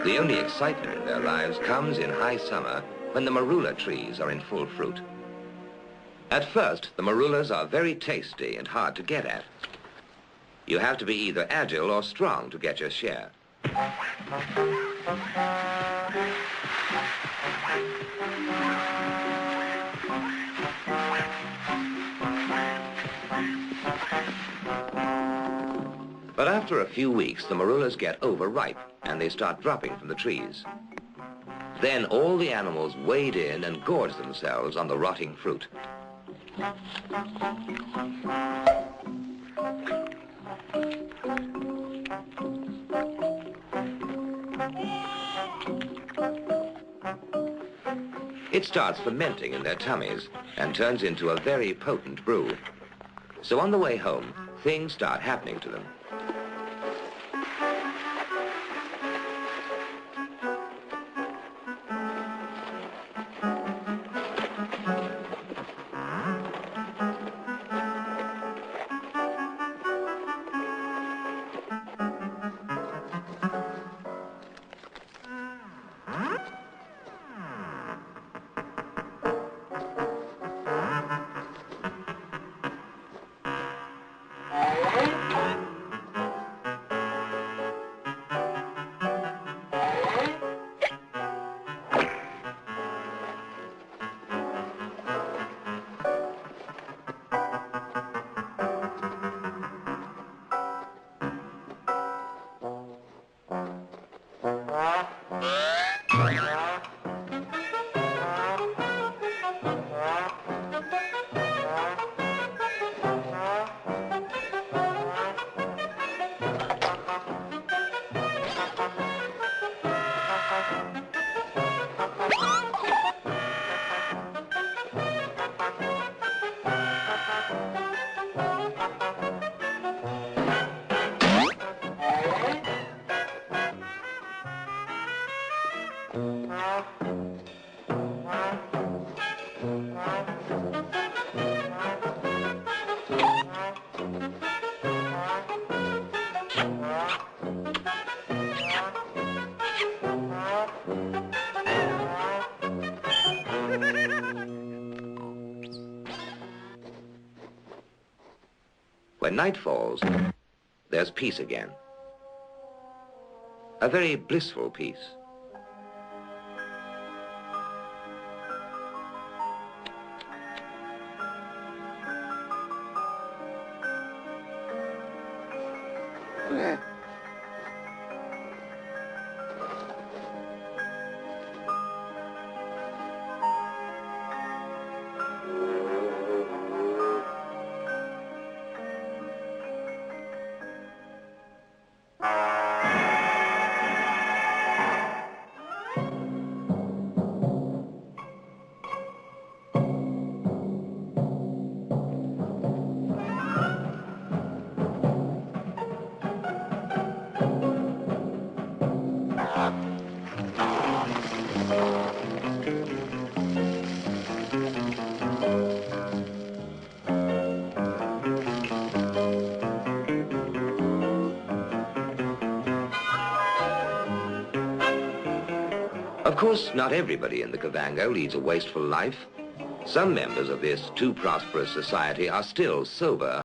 The only excitement in their lives comes in high summer when the marula trees are in full fruit. At first, the marulas are very tasty and hard to get at. You have to be either agile or strong to get your share. But after a few weeks, the marulas get overripe and they start dropping from the trees. Then all the animals wade in and gorge themselves on the rotting fruit. It starts fermenting in their tummies and turns into a very potent brew. So on the way home, things start happening to them. When night falls, there's peace again. A very blissful peace. Of course, not everybody in the Kavango leads a wasteful life. Some members of this too prosperous society are still sober